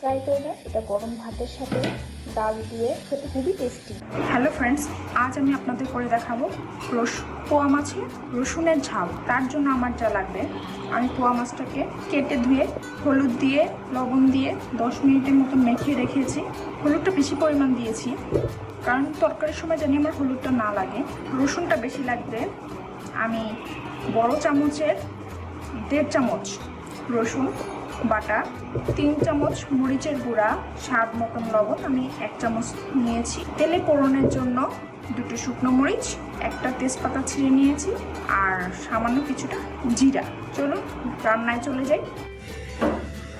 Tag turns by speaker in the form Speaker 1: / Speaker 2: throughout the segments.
Speaker 1: Try করবেন। এটা গরম ভাতের সাথে ডাল দিয়ে খেতে খুবই টেস্টি।
Speaker 2: হ্যালো ফ্রেন্ডস, আজ আমি আপনাদের করে দেখাবো পোয়া মাছের রসুনের ঝাল। তার জন্য আমার যা লাগবে, আমি পোয়া মাছটাকে কেটে ধুয়ে হলুদ দিয়ে লবণ দিয়ে 10 মিনিটের মতো মেখে রেখেছি। হলুদটা বেশি পরিমাণ দিয়েছি কারণ তরকারির সময় জানি আমার হলুদটা না লাগে। রসুনটা বেশি লাগবে। আমি বড় চামচের 1.5 চামচ রসুন বাটা, 3 চামচ মরিচের গুঁড়া, স্বাদ মতন লবণ আমি 1 চামচ নিয়েছি। তেলে পোড়নের জন্য 2টো শুকনো মরিচ, একটা তেজপাতা ছিঁড়ে নিয়েছি আর সামান্য কিছুটা জিরা। চলুন রান্নায় চলে যাই।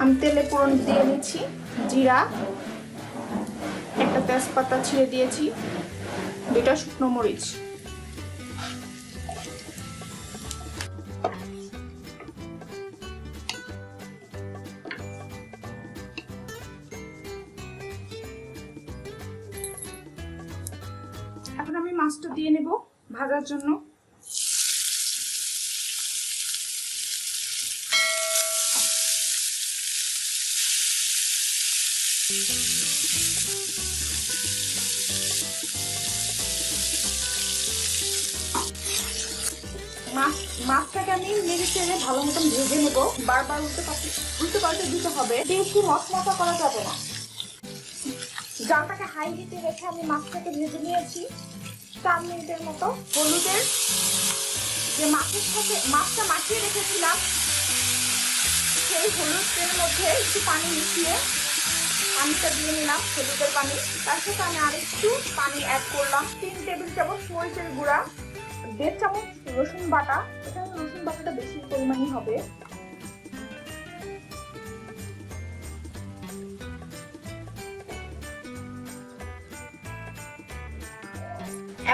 Speaker 2: আমি তেলে পোড়ন দিয়ে নিচ্ছি। জিরা, একটা তেজপাতা ছিঁড়ে দিয়েছি, 2টা শুকনো মরিচ। এখন আমি মাছটা দিয়ে নেব ভাজার জন্য। মাছটাকে আমি নেড়ে চেড়ে ভালো মতন ভেজে নেব। বারবার উল্টে পাল্টে দিতে হবে, বেশি মশমশা করা যাবে না। জালটাকে হাই হিটে রেখে আমি মাছটাকে ভেজে নিয়েছি 4 মিনিটের মতো। হলুদের যে মাছের সাথে মাছটা মাখিয়ে রেখেছিলাম, সেই হলুদের মধ্যে একটু পানি মিশিয়ে পানিটা দিয়ে নিলাম, হলুদের পানি। তার সাথে আমি আরেকটু পানি অ্যাড করলাম। 3 টেবিল চামচ মরিচের গুঁড়া, 1.5 চামচ রসুন বাটা। এখানে রসুন বাটাটা বেশি পরিমাণই হবে।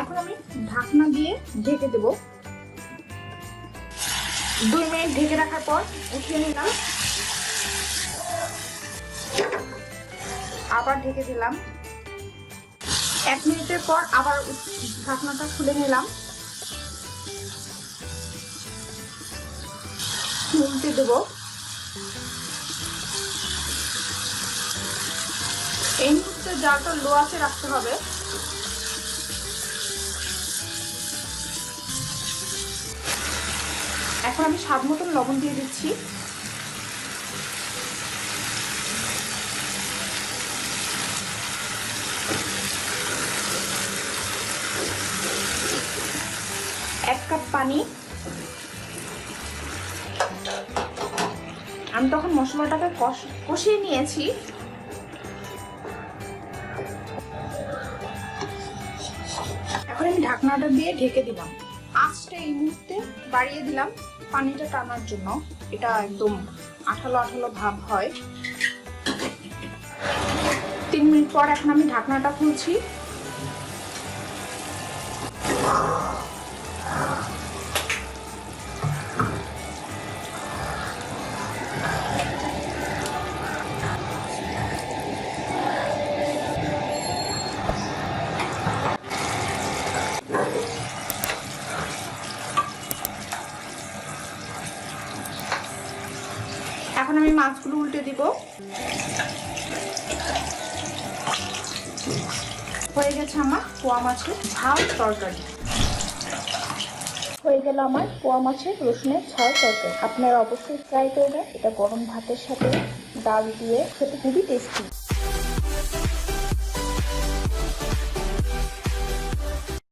Speaker 2: এখন আমি ঢাকনা দিয়ে ঢেকে দেব। 2 মিনিট ঢেকে রাখার পর উঠিয়ে নিলাম, আবার ঢেকে দিলাম। 1 মিনিটের পর আবার ঢাকনাটা খুলে নিলাম, উল্টে দেব। এই মুহূর্তে জালটা লো আঁচে রাখতে হবে। এখন আমি স্বাদ মতন লবণ দিয়ে দিচ্ছি। এক কাপ পানি। আমি তখন মশলাটাকে কষিয়ে নিয়েছি। এখন আমি ঢাকনাটা দিয়ে ঢেকে দিলাম। আঁচটা এই মুহূর্তে বাড়িয়ে দিলাম পানিটা টানার জন্য। এটা একদম আঠালো আঠালো ভাব হয়। 3 মিনিট পর এখন আমি ঢাকনাটা খুলছি। এখন আমি মাছগুলো উল্টে দিব। হয়ে গেছে আমার পোয়া মাছের ঝাল তরকারি।
Speaker 1: হয়ে গেল আমার পোয়া মাছের রসুনের ঝাল তরকারি। আপনারা অবশ্যই ট্রাই করবেন। এটা গরম ভাতের সাথে ডাল দিয়ে খেতে খুবই টেস্টি।